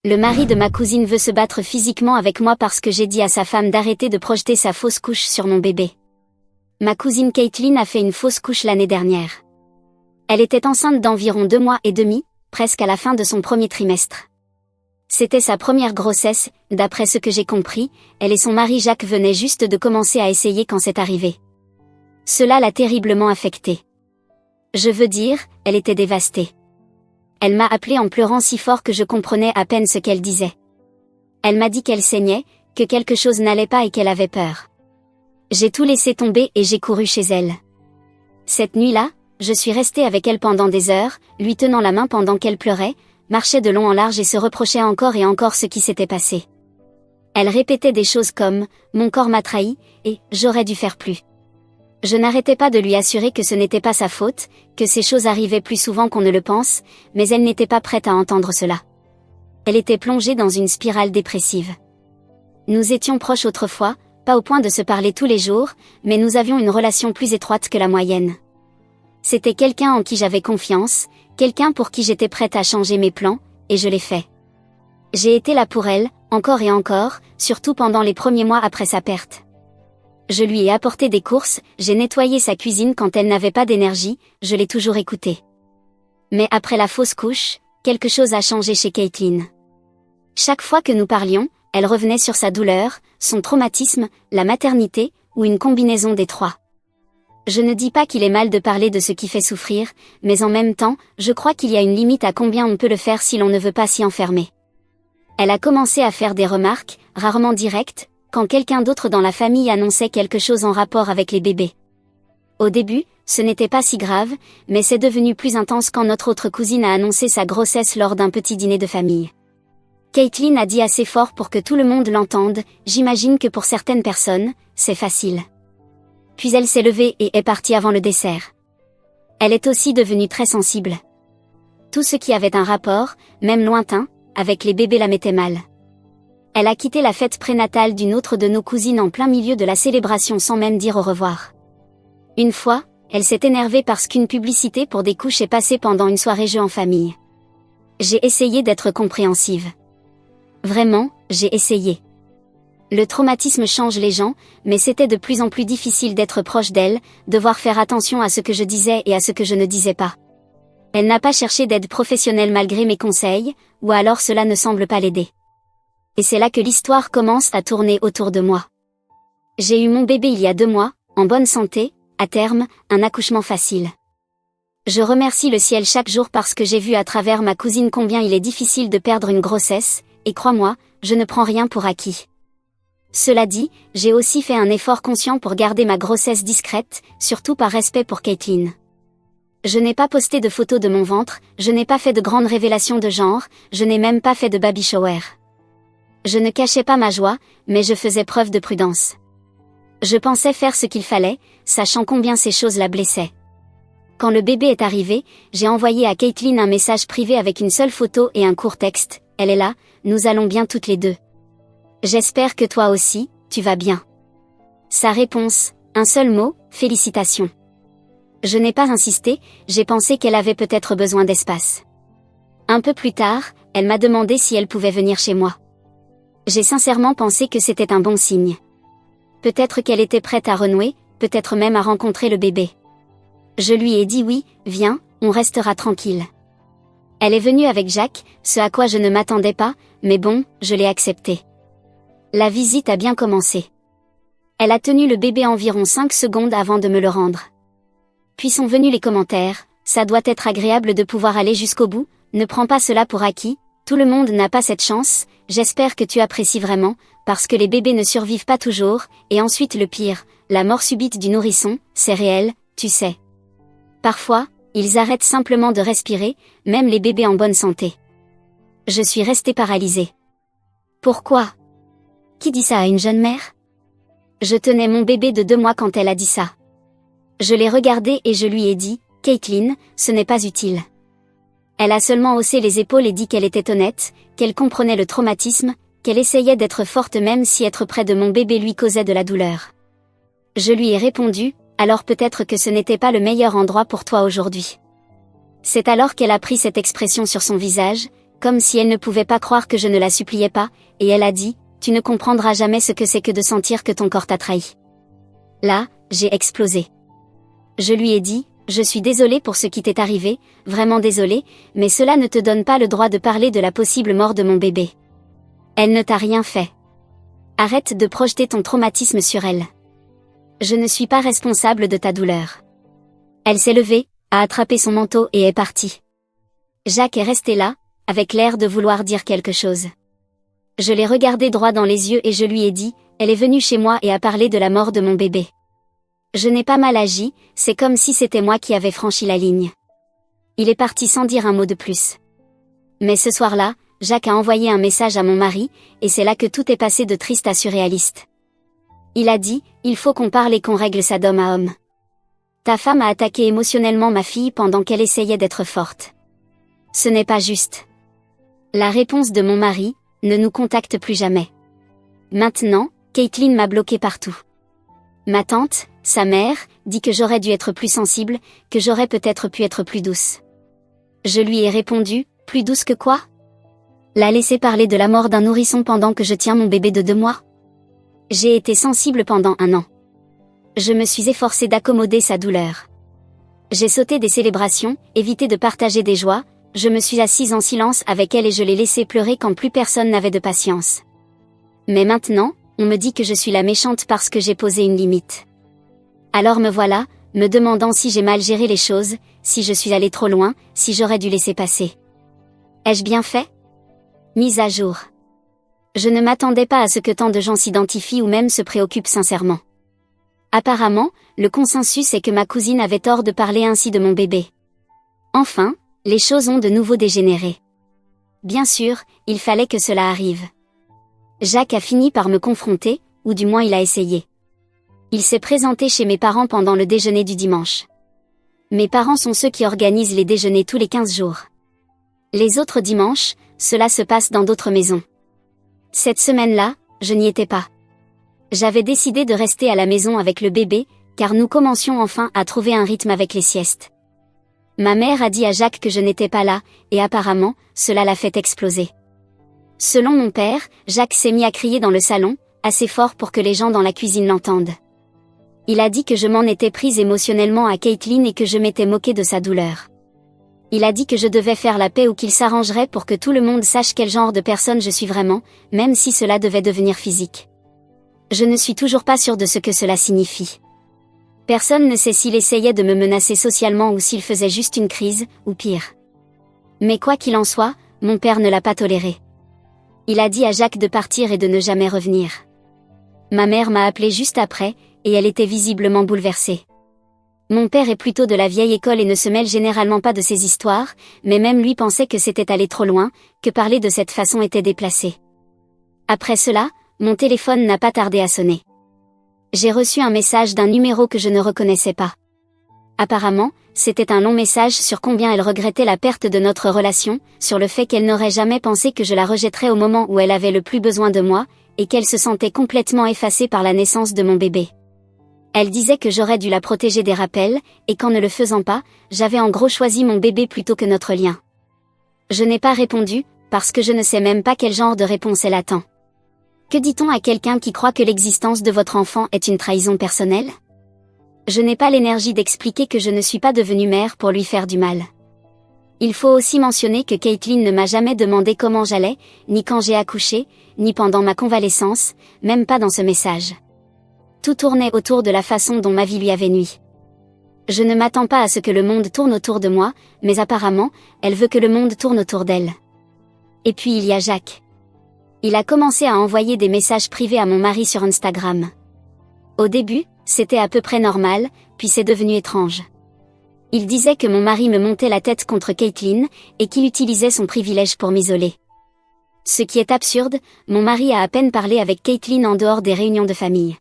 Le mari de ma cousine veut se battre physiquement avec moi parce que j'ai dit à sa femme d'arrêter de projeter sa fausse couche sur mon bébé. Ma cousine Caitlin a fait une fausse couche l'année dernière. Elle était enceinte d'environ 2 mois et demi, presque à la fin de son premier trimestre. C'était sa première grossesse, d'après ce que j'ai compris, elle et son mari Jacques venaient juste de commencer à essayer quand c'est arrivé. Cela l'a terriblement affectée. Je veux dire, elle était dévastée. Elle m'a appelé en pleurant si fort que je comprenais à peine ce qu'elle disait. Elle m'a dit qu'elle saignait, que quelque chose n'allait pas et qu'elle avait peur. J'ai tout laissé tomber et j'ai couru chez elle. Cette nuit-là, je suis restée avec elle pendant des heures, lui tenant la main pendant qu'elle pleurait, marchait de long en large et se reprochait encore et encore ce qui s'était passé. Elle répétait des choses comme « mon corps m'a trahi » et « j'aurais dû faire plus ». Je n'arrêtais pas de lui assurer que ce n'était pas sa faute, que ces choses arrivaient plus souvent qu'on ne le pense, mais elle n'était pas prête à entendre cela. Elle était plongée dans une spirale dépressive. Nous étions proches autrefois, pas au point de se parler tous les jours, mais nous avions une relation plus étroite que la moyenne. C'était quelqu'un en qui j'avais confiance, quelqu'un pour qui j'étais prête à changer mes plans, et je l'ai fait. J'ai été là pour elle, encore et encore, surtout pendant les premiers mois après sa perte. Je lui ai apporté des courses, j'ai nettoyé sa cuisine quand elle n'avait pas d'énergie, je l'ai toujours écoutée. Mais après la fausse couche, quelque chose a changé chez Caitlin. Chaque fois que nous parlions, elle revenait sur sa douleur, son traumatisme, la maternité, ou une combinaison des trois. Je ne dis pas qu'il est mal de parler de ce qui fait souffrir, mais en même temps, je crois qu'il y a une limite à combien on peut le faire si l'on ne veut pas s'y enfermer. Elle a commencé à faire des remarques, rarement directes, quand quelqu'un d'autre dans la famille annonçait quelque chose en rapport avec les bébés. Au début, ce n'était pas si grave, mais c'est devenu plus intense quand notre autre cousine a annoncé sa grossesse lors d'un petit dîner de famille. Caitlin a dit assez fort pour que tout le monde l'entende, j'imagine que pour certaines personnes, c'est facile. Puis elle s'est levée et est partie avant le dessert. Elle est aussi devenue très sensible. Tout ce qui avait un rapport, même lointain, avec les bébés la mettait mal. Elle a quitté la fête prénatale d'une autre de nos cousines en plein milieu de la célébration sans même dire au revoir. Une fois, elle s'est énervée parce qu'une publicité pour des couches est passée pendant une soirée jeu en famille. J'ai essayé d'être compréhensive. Vraiment, j'ai essayé. Le traumatisme change les gens, mais c'était de plus en plus difficile d'être proche d'elle, devoir faire attention à ce que je disais et à ce que je ne disais pas. Elle n'a pas cherché d'aide professionnelle malgré mes conseils, ou alors cela ne semble pas l'aider. Et c'est là que l'histoire commence à tourner autour de moi. J'ai eu mon bébé il y a 2 mois, en bonne santé, à terme, un accouchement facile. Je remercie le ciel chaque jour parce que j'ai vu à travers ma cousine combien il est difficile de perdre une grossesse, et crois-moi, je ne prends rien pour acquis. Cela dit, j'ai aussi fait un effort conscient pour garder ma grossesse discrète, surtout par respect pour Caitlin. Je n'ai pas posté de photos de mon ventre, je n'ai pas fait de grandes révélations de genre, je n'ai même pas fait de baby shower. Je ne cachais pas ma joie, mais je faisais preuve de prudence. Je pensais faire ce qu'il fallait, sachant combien ces choses la blessaient. Quand le bébé est arrivé, j'ai envoyé à Caitlin un message privé avec une seule photo et un court texte, elle est là, nous allons bien toutes les deux. J'espère que toi aussi, tu vas bien. Sa réponse, un seul mot, félicitations. Je n'ai pas insisté, j'ai pensé qu'elle avait peut-être besoin d'espace. Un peu plus tard, elle m'a demandé si elle pouvait venir chez moi. J'ai sincèrement pensé que c'était un bon signe. Peut-être qu'elle était prête à renouer, peut-être même à rencontrer le bébé. Je lui ai dit oui, viens, on restera tranquille. Elle est venue avec Jacques, ce à quoi je ne m'attendais pas, mais bon, je l'ai accepté. La visite a bien commencé. Elle a tenu le bébé environ 5 secondes avant de me le rendre. Puis sont venus les commentaires, ça doit être agréable de pouvoir aller jusqu'au bout, ne prends pas cela pour acquis, tout le monde n'a pas cette chance, j'espère que tu apprécies vraiment, parce que les bébés ne survivent pas toujours, et ensuite le pire, la mort subite du nourrisson, c'est réel, tu sais. Parfois, ils arrêtent simplement de respirer, même les bébés en bonne santé. Je suis restée paralysée. Pourquoi? Qui dit ça à une jeune mère? Je tenais mon bébé de 2 mois quand elle a dit ça. Je l'ai regardée et je lui ai dit, Caitlin, ce n'est pas utile. Elle a seulement haussé les épaules et dit qu'elle était honnête, qu'elle comprenait le traumatisme, qu'elle essayait d'être forte même si être près de mon bébé lui causait de la douleur. Je lui ai répondu, alors peut-être que ce n'était pas le meilleur endroit pour toi aujourd'hui. C'est alors qu'elle a pris cette expression sur son visage, Comme si elle ne pouvait pas croire que je ne la suppliais pas, et elle a dit, « Tu ne comprendras jamais ce que c'est que de sentir que ton corps t'a trahi. » Là, j'ai explosé. Je lui ai dit, « Je suis désolée pour ce qui t'est arrivé, vraiment désolée, mais cela ne te donne pas le droit de parler de la possible mort de mon bébé. Elle ne t'a rien fait. Arrête de projeter ton traumatisme sur elle. Je ne suis pas responsable de ta douleur. » Elle s'est levée, a attrapé son manteau et est partie. Jacques est resté là, avec l'air de vouloir dire quelque chose. Je l'ai regardé droit dans les yeux et je lui ai dit, « Elle est venue chez moi et a parlé de la mort de mon bébé. Je n'ai pas mal agi, c'est comme si c'était moi qui avais franchi la ligne. » Il est parti sans dire un mot de plus. Mais ce soir-là, Jacques a envoyé un message à mon mari, et c'est là que tout est passé de triste à surréaliste. Il a dit, « Il faut qu'on parle et qu'on règle ça d'homme à homme. Ta femme a attaqué émotionnellement ma fille pendant qu'elle essayait d'être forte. Ce n'est pas juste. » La réponse de mon mari, « Ne nous contacte plus jamais. » Maintenant, Caitlin m'a bloqué partout. Ma tante, sa mère, dit que j'aurais dû être plus sensible, que j'aurais peut-être pu être plus douce. Je lui ai répondu, « Plus douce que quoi ? La laisser parler de la mort d'un nourrisson pendant que je tiens mon bébé de 2 mois ? J'ai été sensible pendant 1 an. Je me suis efforcée d'accommoder sa douleur. J'ai sauté des célébrations, évité de partager des joies, je me suis assise en silence avec elle et je l'ai laissée pleurer quand plus personne n'avait de patience. Mais maintenant, on me dit que je suis la méchante parce que j'ai posé une limite. Alors me voilà, me demandant si j'ai mal géré les choses, si je suis allée trop loin, si j'aurais dû laisser passer. Ai-je bien fait ? Mise à jour. Je ne m'attendais pas à ce que tant de gens s'identifient ou même se préoccupent sincèrement. Apparemment, le consensus est que ma cousine avait tort de parler ainsi de mon bébé. Enfin, les choses ont de nouveau dégénéré. Bien sûr, il fallait que cela arrive. Jacques a fini par me confronter, ou du moins il a essayé. Il s'est présenté chez mes parents pendant le déjeuner du dimanche. Mes parents sont ceux qui organisent les déjeuners tous les 15 jours. Les autres dimanches, cela se passe dans d'autres maisons. Cette semaine-là, je n'y étais pas. J'avais décidé de rester à la maison avec le bébé, car nous commencions enfin à trouver un rythme avec les siestes. Ma mère a dit à Jacques que je n'étais pas là, et apparemment, cela l'a fait exploser. Selon mon père, Jacques s'est mis à crier dans le salon, assez fort pour que les gens dans la cuisine l'entendent. Il a dit que je m'en étais prise émotionnellement à Caitlin et que je m'étais moquée de sa douleur. Il a dit que je devais faire la paix ou qu'il s'arrangerait pour que tout le monde sache quel genre de personne je suis vraiment, même si cela devait devenir physique. Je ne suis toujours pas sûre de ce que cela signifie. Personne ne sait s'il essayait de me menacer socialement ou s'il faisait juste une crise, ou pire. Mais quoi qu'il en soit, mon père ne l'a pas toléré. Il a dit à Jacques de partir et de ne jamais revenir. Ma mère m'a appelé juste après, et elle était visiblement bouleversée. Mon père est plutôt de la vieille école et ne se mêle généralement pas de ces histoires, mais même lui pensait que c'était allé trop loin, que parler de cette façon était déplacé. Après cela, mon téléphone n'a pas tardé à sonner. J'ai reçu un message d'un numéro que je ne reconnaissais pas. Apparemment, c'était un long message sur combien elle regrettait la perte de notre relation, sur le fait qu'elle n'aurait jamais pensé que je la rejetterais au moment où elle avait le plus besoin de moi, et qu'elle se sentait complètement effacée par la naissance de mon bébé. Elle disait que j'aurais dû la protéger des rappels, et qu'en ne le faisant pas, j'avais en gros choisi mon bébé plutôt que notre lien. Je n'ai pas répondu, parce que je ne sais même pas quel genre de réponse elle attend. Que dit-on à quelqu'un qui croit que l'existence de votre enfant est une trahison personnelle ? Je n'ai pas l'énergie d'expliquer que je ne suis pas devenue mère pour lui faire du mal. Il faut aussi mentionner que Caitlin ne m'a jamais demandé comment j'allais, ni quand j'ai accouché, ni pendant ma convalescence, même pas dans ce message. Tout tournait autour de la façon dont ma vie lui avait nui. Je ne m'attends pas à ce que le monde tourne autour de moi, mais apparemment, elle veut que le monde tourne autour d'elle. Et puis il y a Jacques. Il a commencé à envoyer des messages privés à mon mari sur Instagram. Au début, c'était à peu près normal, puis c'est devenu étrange. Il disait que mon mari me montait la tête contre Caitlin, et qu'il utilisait son privilège pour m'isoler. Ce qui est absurde, mon mari a à peine parlé avec Caitlin en dehors des réunions de famille.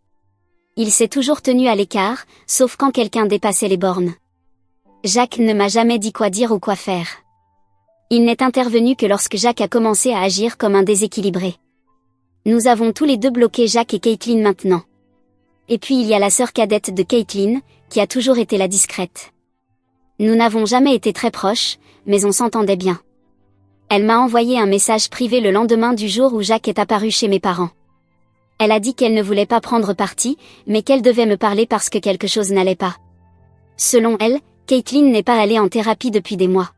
Il s'est toujours tenu à l'écart, sauf quand quelqu'un dépassait les bornes. Jacques ne m'a jamais dit quoi dire ou quoi faire. Il n'est intervenu que lorsque Jacques a commencé à agir comme un déséquilibré. Nous avons tous les deux bloqué Jacques et Caitlin maintenant. Et puis il y a la sœur cadette de Caitlin, qui a toujours été la discrète. Nous n'avons jamais été très proches, mais on s'entendait bien. Elle m'a envoyé un message privé le lendemain du jour où Jacques est apparu chez mes parents. Elle a dit qu'elle ne voulait pas prendre parti, mais qu'elle devait me parler parce que quelque chose n'allait pas. Selon elle, Caitlin n'est pas allée en thérapie depuis des mois.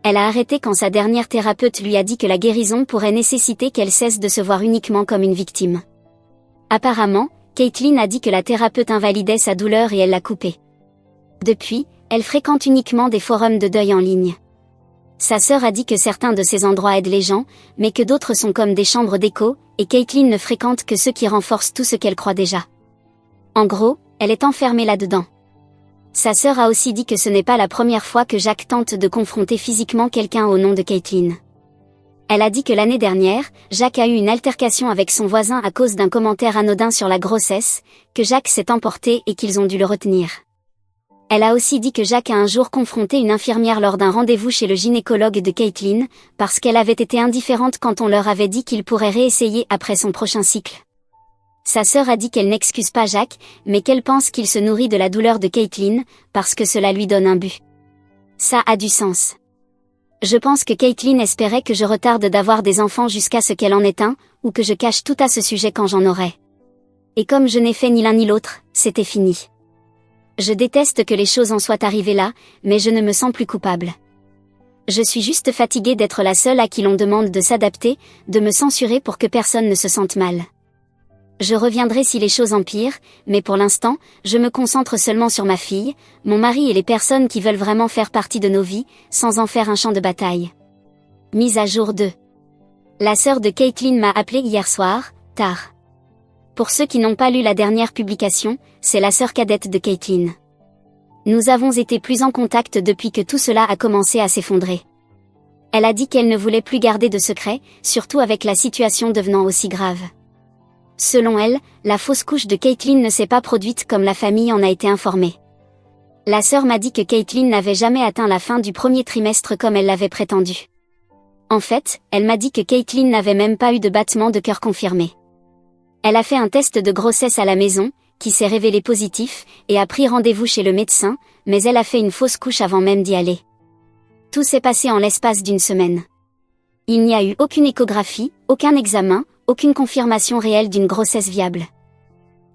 Elle a arrêté quand sa dernière thérapeute lui a dit que la guérison pourrait nécessiter qu'elle cesse de se voir uniquement comme une victime. Apparemment, Caitlin a dit que la thérapeute invalidait sa douleur et elle l'a coupée. Depuis, elle fréquente uniquement des forums de deuil en ligne. Sa sœur a dit que certains de ces endroits aident les gens, mais que d'autres sont comme des chambres d'écho, et Caitlin ne fréquente que ceux qui renforcent tout ce qu'elle croit déjà. En gros, elle est enfermée là-dedans. Sa sœur a aussi dit que ce n'est pas la première fois que Jacques tente de confronter physiquement quelqu'un au nom de Caitlin. Elle a dit que l'année dernière, Jacques a eu une altercation avec son voisin à cause d'un commentaire anodin sur la grossesse, que Jacques s'est emporté et qu'ils ont dû le retenir. Elle a aussi dit que Jacques a un jour confronté une infirmière lors d'un rendez-vous chez le gynécologue de Caitlin, parce qu'elle avait été indifférente quand on leur avait dit qu'il pourrait réessayer après son prochain cycle. Sa sœur a dit qu'elle n'excuse pas Jacques, mais qu'elle pense qu'il se nourrit de la douleur de Caitlin, parce que cela lui donne un but. Ça a du sens. Je pense que Caitlin espérait que je retarde d'avoir des enfants jusqu'à ce qu'elle en ait un, ou que je cache tout à ce sujet quand j'en aurai. Et comme je n'ai fait ni l'un ni l'autre, c'était fini. Je déteste que les choses en soient arrivées là, mais je ne me sens plus coupable. Je suis juste fatiguée d'être la seule à qui l'on demande de s'adapter, de me censurer pour que personne ne se sente mal. Je reviendrai si les choses empirent, mais pour l'instant, je me concentre seulement sur ma fille, mon mari et les personnes qui veulent vraiment faire partie de nos vies, sans en faire un champ de bataille. Mise à jour 2. La sœur de Caitlin m'a appelé hier soir, tard. Pour ceux qui n'ont pas lu la dernière publication, c'est la sœur cadette de Caitlin. Nous avons été plus en contact depuis que tout cela a commencé à s'effondrer. Elle a dit qu'elle ne voulait plus garder de secret, surtout avec la situation devenant aussi grave. Selon elle, la fausse couche de Caitlin ne s'est pas produite comme la famille en a été informée. La sœur m'a dit que Caitlin n'avait jamais atteint la fin du premier trimestre comme elle l'avait prétendu. En fait, elle m'a dit que Caitlin n'avait même pas eu de battement de cœur confirmé. Elle a fait un test de grossesse à la maison, qui s'est révélé positif, et a pris rendez-vous chez le médecin, mais elle a fait une fausse couche avant même d'y aller. Tout s'est passé en l'espace d'une semaine. Il n'y a eu aucune échographie, aucun examen, aucune confirmation réelle d'une grossesse viable.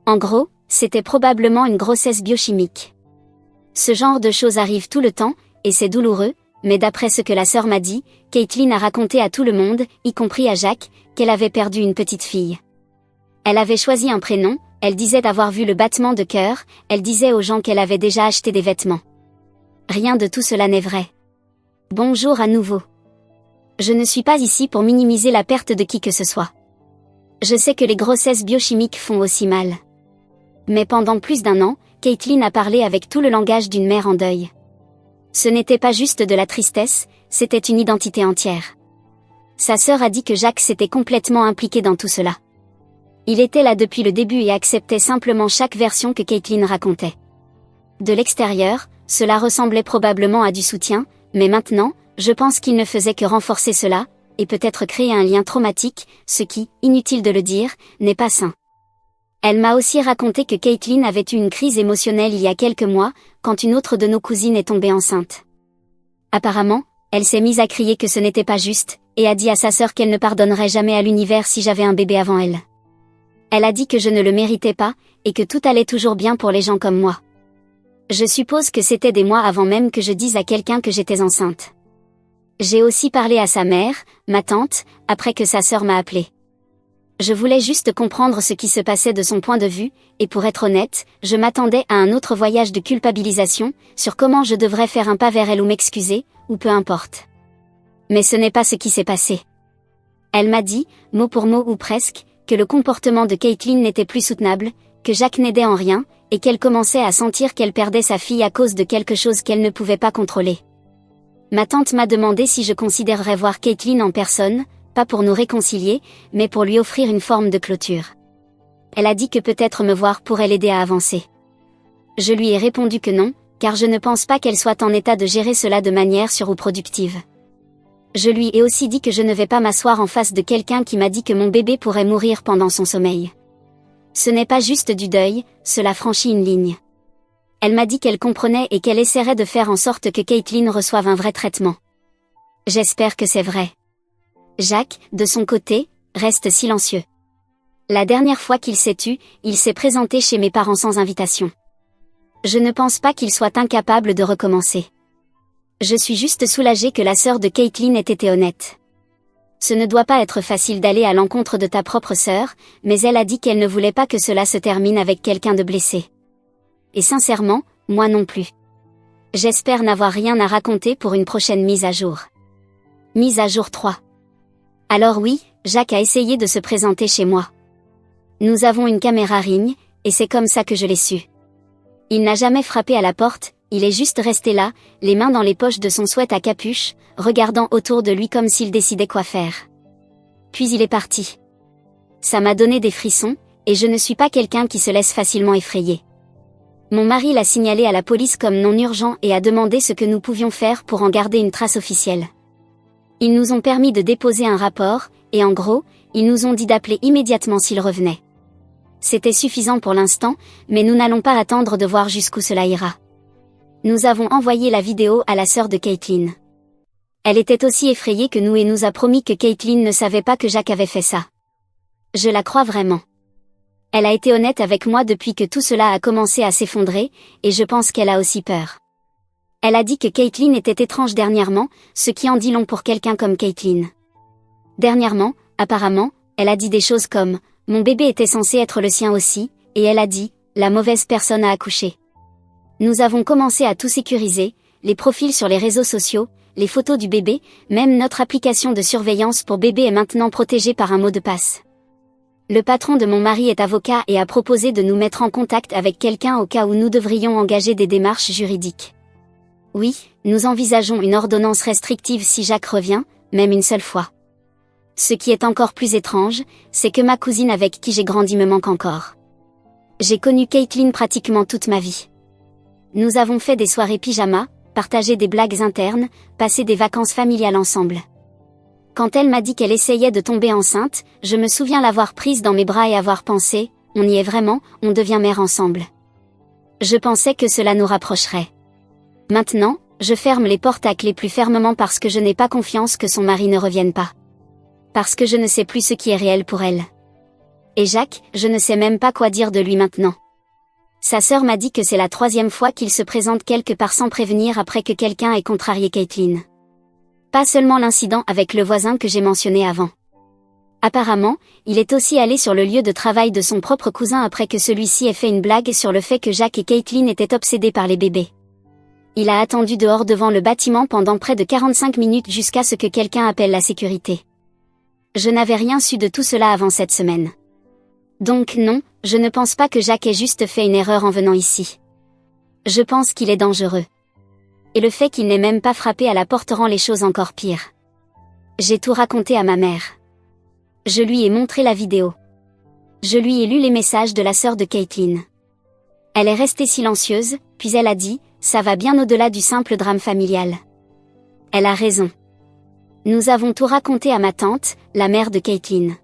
En gros, c'était probablement une grossesse biochimique. Ce genre de choses arrive tout le temps, et c'est douloureux, mais d'après ce que la sœur m'a dit, Caitlin a raconté à tout le monde, y compris à Jacques, qu'elle avait perdu une petite fille. Elle avait choisi un prénom, elle disait d'avoir vu le battement de cœur, elle disait aux gens qu'elle avait déjà acheté des vêtements. Rien de tout cela n'est vrai. Bonjour à nouveau. Je ne suis pas ici pour minimiser la perte de qui que ce soit. Je sais que les grossesses biochimiques font aussi mal. Mais pendant plus d'un an, Caitlin a parlé avec tout le langage d'une mère en deuil. Ce n'était pas juste de la tristesse, c'était une identité entière. Sa sœur a dit que Jacques s'était complètement impliqué dans tout cela. Il était là depuis le début et acceptait simplement chaque version que Caitlin racontait. De l'extérieur, cela ressemblait probablement à du soutien, mais maintenant, je pense qu'il ne faisait que renforcer cela, et peut-être créer un lien traumatique, ce qui, inutile de le dire, n'est pas sain. Elle m'a aussi raconté que Caitlin avait eu une crise émotionnelle il y a quelques mois, quand une autre de nos cousines est tombée enceinte. Apparemment, elle s'est mise à crier que ce n'était pas juste, et a dit à sa sœur qu'elle ne pardonnerait jamais à l'univers si j'avais un bébé avant elle. Elle a dit que je ne le méritais pas, et que tout allait toujours bien pour les gens comme moi. Je suppose que c'était des mois avant même que je dise à quelqu'un que j'étais enceinte. J'ai aussi parlé à sa mère, ma tante, après que sa sœur m'a appelée. Je voulais juste comprendre ce qui se passait de son point de vue, et pour être honnête, je m'attendais à un autre voyage de culpabilisation, sur comment je devrais faire un pas vers elle ou m'excuser, ou peu importe. Mais ce n'est pas ce qui s'est passé. Elle m'a dit, mot pour mot ou presque, que le comportement de Caitlin n'était plus soutenable, que Jacques n'aidait en rien, et qu'elle commençait à sentir qu'elle perdait sa fille à cause de quelque chose qu'elle ne pouvait pas contrôler. Ma tante m'a demandé si je considérerais voir Caitlin en personne, pas pour nous réconcilier, mais pour lui offrir une forme de clôture. Elle a dit que peut-être me voir pourrait l'aider à avancer. Je lui ai répondu que non, car je ne pense pas qu'elle soit en état de gérer cela de manière sûre ou productive. Je lui ai aussi dit que je ne vais pas m'asseoir en face de quelqu'un qui m'a dit que mon bébé pourrait mourir pendant son sommeil. Ce n'est pas juste du deuil, cela franchit une ligne. Elle m'a dit qu'elle comprenait et qu'elle essaierait de faire en sorte que Caitlin reçoive un vrai traitement. J'espère que c'est vrai. Jacques, de son côté, reste silencieux. La dernière fois qu'il s'est tu, il s'est présenté chez mes parents sans invitation. Je ne pense pas qu'il soit incapable de recommencer. Je suis juste soulagée que la sœur de Caitlin ait été honnête. Ce ne doit pas être facile d'aller à l'encontre de ta propre sœur, mais elle a dit qu'elle ne voulait pas que cela se termine avec quelqu'un de blessé. Et sincèrement, moi non plus. J'espère n'avoir rien à raconter pour une prochaine mise à jour. Mise à jour 3. Alors oui, Jacques a essayé de se présenter chez moi. Nous avons une caméra Ring, et c'est comme ça que je l'ai su. Il n'a jamais frappé à la porte, il est juste resté là, les mains dans les poches de son sweat à capuche, regardant autour de lui comme s'il décidait quoi faire. Puis il est parti. Ça m'a donné des frissons, et je ne suis pas quelqu'un qui se laisse facilement effrayer. Mon mari l'a signalé à la police comme non urgent et a demandé ce que nous pouvions faire pour en garder une trace officielle. Ils nous ont permis de déposer un rapport, et en gros, ils nous ont dit d'appeler immédiatement s'ils revenaient. C'était suffisant pour l'instant, mais nous n'allons pas attendre de voir jusqu'où cela ira. Nous avons envoyé la vidéo à la sœur de Caitlin. Elle était aussi effrayée que nous et nous a promis que Caitlin ne savait pas que Jacques avait fait ça. Je la crois vraiment. Elle a été honnête avec moi depuis que tout cela a commencé à s'effondrer, et je pense qu'elle a aussi peur. Elle a dit que Caitlin était étrange dernièrement, ce qui en dit long pour quelqu'un comme Caitlin. Dernièrement, apparemment, elle a dit des choses comme « Mon bébé était censé être le sien aussi », et elle a dit « La mauvaise personne a accouché ». Nous avons commencé à tout sécuriser, les profils sur les réseaux sociaux, les photos du bébé, même notre application de surveillance pour bébé est maintenant protégée par un mot de passe. Le patron de mon mari est avocat et a proposé de nous mettre en contact avec quelqu'un au cas où nous devrions engager des démarches juridiques. Oui, nous envisageons une ordonnance restrictive si Jacques revient, même une seule fois. Ce qui est encore plus étrange, c'est que ma cousine avec qui j'ai grandi me manque encore. J'ai connu Caitlin pratiquement toute ma vie. Nous avons fait des soirées pyjama, partagé des blagues internes, passé des vacances familiales ensemble. Quand elle m'a dit qu'elle essayait de tomber enceinte, je me souviens l'avoir prise dans mes bras et avoir pensé, on y est vraiment, on devient mère ensemble. Je pensais que cela nous rapprocherait. Maintenant, je ferme les portes à clé plus fermement parce que je n'ai pas confiance que son mari ne revienne pas. Parce que je ne sais plus ce qui est réel pour elle. Et Jacques, je ne sais même pas quoi dire de lui maintenant. Sa sœur m'a dit que c'est la 3e fois qu'il se présente quelque part sans prévenir après que quelqu'un ait contrarié Caitlin. Pas seulement l'incident avec le voisin que j'ai mentionné avant. Apparemment, il est aussi allé sur le lieu de travail de son propre cousin après que celui-ci ait fait une blague sur le fait que Jacques et Caitlin étaient obsédés par les bébés. Il a attendu dehors devant le bâtiment pendant près de 45 minutes jusqu'à ce que quelqu'un appelle la sécurité. Je n'avais rien su de tout cela avant cette semaine. Donc non, je ne pense pas que Jacques ait juste fait une erreur en venant ici. Je pense qu'il est dangereux. Et le fait qu'il n'ait même pas frappé à la porte rend les choses encore pires. J'ai tout raconté à ma mère. Je lui ai montré la vidéo. Je lui ai lu les messages de la sœur de Caitlin. Elle est restée silencieuse, puis elle a dit, ça va bien au-delà du simple drame familial. Elle a raison. Nous avons tout raconté à ma tante, la mère de Caitlin.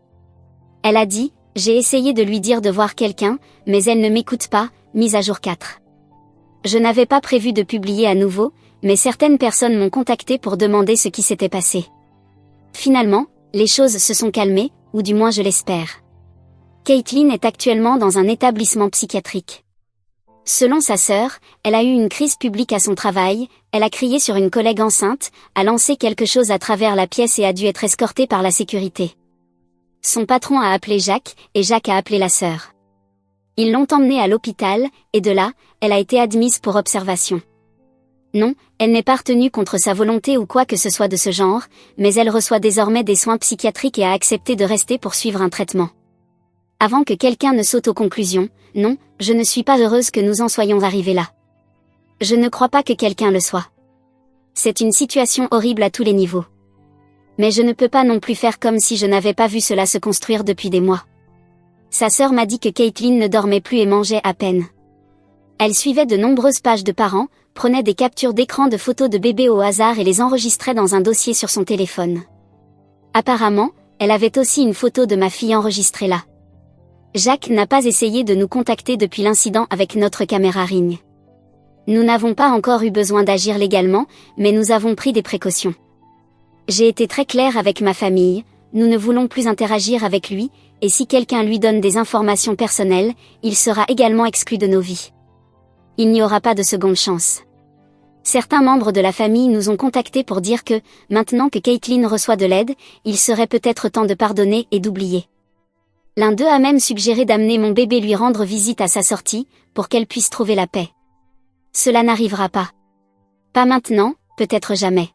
Elle a dit, j'ai essayé de lui dire de voir quelqu'un, mais elle ne m'écoute pas, mise à jour 4. Je n'avais pas prévu de publier à nouveau, mais certaines personnes m'ont contacté pour demander ce qui s'était passé. Finalement, les choses se sont calmées, ou du moins je l'espère. Caitlin est actuellement dans un établissement psychiatrique. Selon sa sœur, elle a eu une crise publique à son travail, elle a crié sur une collègue enceinte, a lancé quelque chose à travers la pièce et a dû être escortée par la sécurité. Son patron a appelé Jacques, et Jacques a appelé la sœur. Ils l'ont emmenée à l'hôpital, et de là, elle a été admise pour observation. Non, elle n'est pas retenue contre sa volonté ou quoi que ce soit de ce genre, mais elle reçoit désormais des soins psychiatriques et a accepté de rester pour suivre un traitement. Avant que quelqu'un ne saute aux conclusions, non, je ne suis pas heureuse que nous en soyons arrivés là. Je ne crois pas que quelqu'un le soit. C'est une situation horrible à tous les niveaux. Mais je ne peux pas non plus faire comme si je n'avais pas vu cela se construire depuis des mois. Sa sœur m'a dit que Caitlin ne dormait plus et mangeait à peine. Elle suivait de nombreuses pages de parents, prenait des captures d'écran de photos de bébés au hasard et les enregistrait dans un dossier sur son téléphone. Apparemment, elle avait aussi une photo de ma fille enregistrée là. Jacques n'a pas essayé de nous contacter depuis l'incident avec notre caméra Ring. Nous n'avons pas encore eu besoin d'agir légalement, mais nous avons pris des précautions. J'ai été très claire avec ma famille, nous ne voulons plus interagir avec lui, et si quelqu'un lui donne des informations personnelles, il sera également exclu de nos vies. Il n'y aura pas de seconde chance. Certains membres de la famille nous ont contactés pour dire que, maintenant que Caitlin reçoit de l'aide, il serait peut-être temps de pardonner et d'oublier. L'un d'eux a même suggéré d'amener mon bébé lui rendre visite à sa sortie, pour qu'elle puisse trouver la paix. Cela n'arrivera pas. Pas maintenant, peut-être jamais.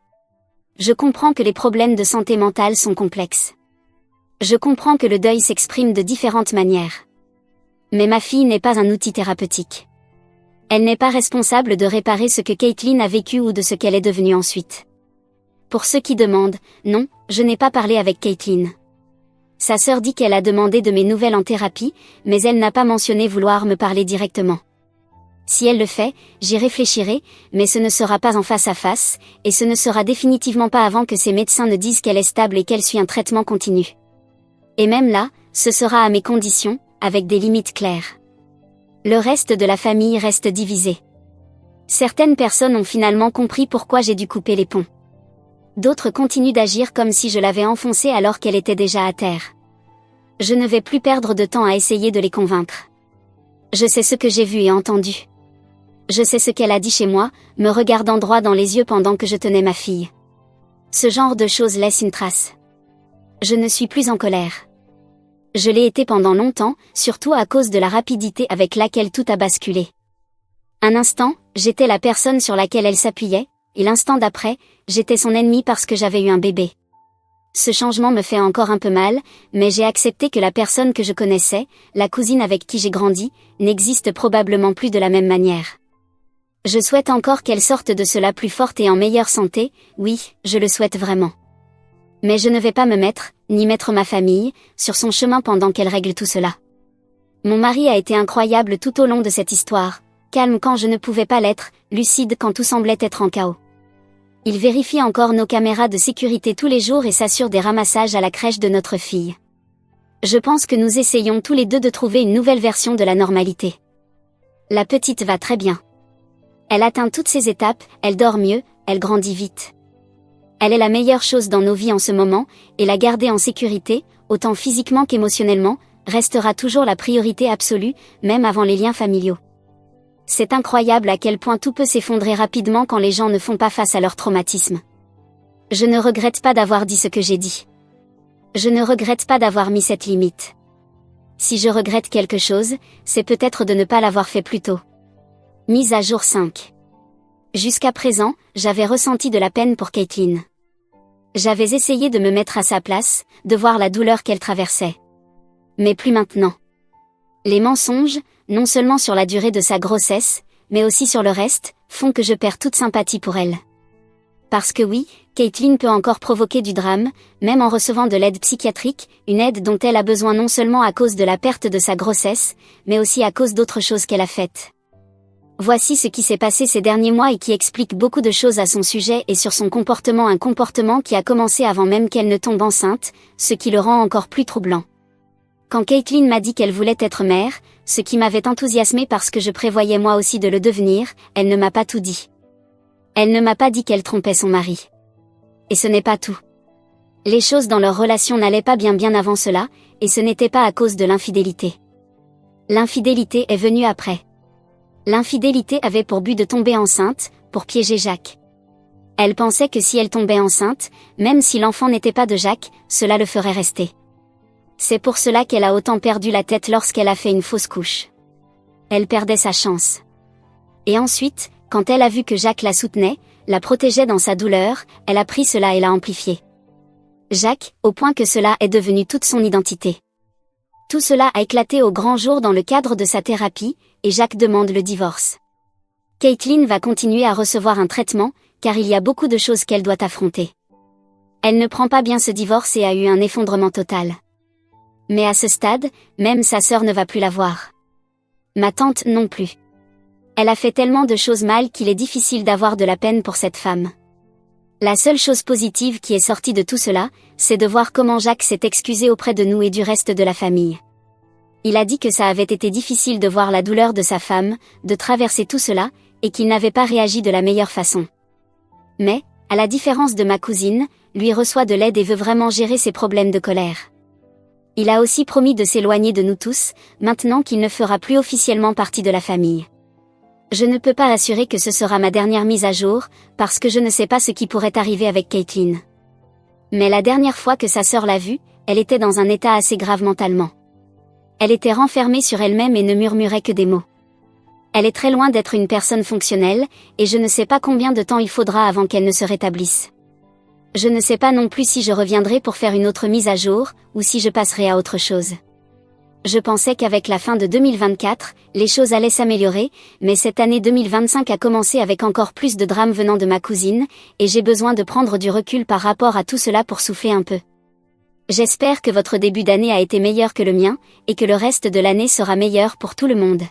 Je comprends que les problèmes de santé mentale sont complexes. Je comprends que le deuil s'exprime de différentes manières. Mais ma fille n'est pas un outil thérapeutique. Elle n'est pas responsable de réparer ce que Caitlin a vécu ou de ce qu'elle est devenue ensuite. Pour ceux qui demandent, non, je n'ai pas parlé avec Caitlin. Sa sœur dit qu'elle a demandé de mes nouvelles en thérapie, mais elle n'a pas mentionné vouloir me parler directement. Si elle le fait, j'y réfléchirai, mais ce ne sera pas en face à face, et ce ne sera définitivement pas avant que ses médecins ne disent qu'elle est stable et qu'elle suit un traitement continu. Et même là, ce sera à mes conditions, avec des limites claires. Le reste de la famille reste divisé. Certaines personnes ont finalement compris pourquoi j'ai dû couper les ponts. D'autres continuent d'agir comme si je l'avais enfoncée alors qu'elle était déjà à terre. Je ne vais plus perdre de temps à essayer de les convaincre. Je sais ce que j'ai vu et entendu. Je sais ce qu'elle a dit chez moi, me regardant droit dans les yeux pendant que je tenais ma fille. Ce genre de choses laisse une trace. Je ne suis plus en colère. Je l'ai été pendant longtemps, surtout à cause de la rapidité avec laquelle tout a basculé. Un instant, j'étais la personne sur laquelle elle s'appuyait, et l'instant d'après, j'étais son ennemi parce que j'avais eu un bébé. Ce changement me fait encore un peu mal, mais j'ai accepté que la personne que je connaissais, la cousine avec qui j'ai grandi, n'existe probablement plus de la même manière. Je souhaite encore qu'elle sorte de cela plus forte et en meilleure santé, oui, je le souhaite vraiment. Mais je ne vais pas me mettre, ni mettre ma famille, sur son chemin pendant qu'elle règle tout cela. Mon mari a été incroyable tout au long de cette histoire, calme quand je ne pouvais pas l'être, lucide quand tout semblait être en chaos. Il vérifie encore nos caméras de sécurité tous les jours et s'assure des ramassages à la crèche de notre fille. Je pense que nous essayons tous les deux de trouver une nouvelle version de la normalité. La petite va très bien. Elle atteint toutes ses étapes, elle dort mieux, elle grandit vite. Elle est la meilleure chose dans nos vies en ce moment, et la garder en sécurité, autant physiquement qu'émotionnellement, restera toujours la priorité absolue, même avant les liens familiaux. C'est incroyable à quel point tout peut s'effondrer rapidement quand les gens ne font pas face à leur traumatisme. Je ne regrette pas d'avoir dit ce que j'ai dit. Je ne regrette pas d'avoir mis cette limite. Si je regrette quelque chose, c'est peut-être de ne pas l'avoir fait plus tôt. Mise à jour 5. Jusqu'à présent, j'avais ressenti de la peine pour Caitlin. J'avais essayé de me mettre à sa place, de voir la douleur qu'elle traversait. Mais plus maintenant. Les mensonges, non seulement sur la durée de sa grossesse, mais aussi sur le reste, font que je perds toute sympathie pour elle. Parce que oui, Caitlin peut encore provoquer du drame, même en recevant de l'aide psychiatrique, une aide dont elle a besoin non seulement à cause de la perte de sa grossesse, mais aussi à cause d'autres choses qu'elle a faites. Voici ce qui s'est passé ces derniers mois et qui explique beaucoup de choses à son sujet et sur son comportement, un comportement qui a commencé avant même qu'elle ne tombe enceinte, ce qui le rend encore plus troublant. Quand Caitlin m'a dit qu'elle voulait être mère, ce qui m'avait enthousiasmée parce que je prévoyais moi aussi de le devenir, elle ne m'a pas tout dit. Elle ne m'a pas dit qu'elle trompait son mari. Et ce n'est pas tout. Les choses dans leur relation n'allaient pas bien avant cela, et ce n'était pas à cause de l'infidélité. L'infidélité est venue après. L'infidélité avait pour but de tomber enceinte, pour piéger Jacques. Elle pensait que si elle tombait enceinte, même si l'enfant n'était pas de Jacques, cela le ferait rester. C'est pour cela qu'elle a autant perdu la tête lorsqu'elle a fait une fausse couche. Elle perdait sa chance. Et ensuite, quand elle a vu que Jacques la soutenait, la protégeait dans sa douleur, elle a pris cela et l'a amplifié. Jacques, au point que cela est devenu toute son identité. Tout cela a éclaté au grand jour dans le cadre de sa thérapie, et Jacques demande le divorce. Caitlin va continuer à recevoir un traitement, car il y a beaucoup de choses qu'elle doit affronter. Elle ne prend pas bien ce divorce et a eu un effondrement total. Mais à ce stade, même sa sœur ne va plus la voir. Ma tante non plus. Elle a fait tellement de choses mal qu'il est difficile d'avoir de la peine pour cette femme. La seule chose positive qui est sortie de tout cela, c'est de voir comment Jacques s'est excusé auprès de nous et du reste de la famille. Il a dit que ça avait été difficile de voir la douleur de sa femme, de traverser tout cela, et qu'il n'avait pas réagi de la meilleure façon. Mais, à la différence de ma cousine, lui reçoit de l'aide et veut vraiment gérer ses problèmes de colère. Il a aussi promis de s'éloigner de nous tous, maintenant qu'il ne fera plus officiellement partie de la famille. Je ne peux pas assurer que ce sera ma dernière mise à jour, parce que je ne sais pas ce qui pourrait arriver avec Caitlin. Mais la dernière fois que sa sœur l'a vue, elle était dans un état assez grave mentalement. Elle était renfermée sur elle-même et ne murmurait que des mots. Elle est très loin d'être une personne fonctionnelle, et je ne sais pas combien de temps il faudra avant qu'elle ne se rétablisse. Je ne sais pas non plus si je reviendrai pour faire une autre mise à jour, ou si je passerai à autre chose. Je pensais qu'avec la fin de 2024, les choses allaient s'améliorer, mais cette année 2025 a commencé avec encore plus de drames venant de ma cousine, et j'ai besoin de prendre du recul par rapport à tout cela pour souffler un peu. J'espère que votre début d'année a été meilleur que le mien, et que le reste de l'année sera meilleur pour tout le monde.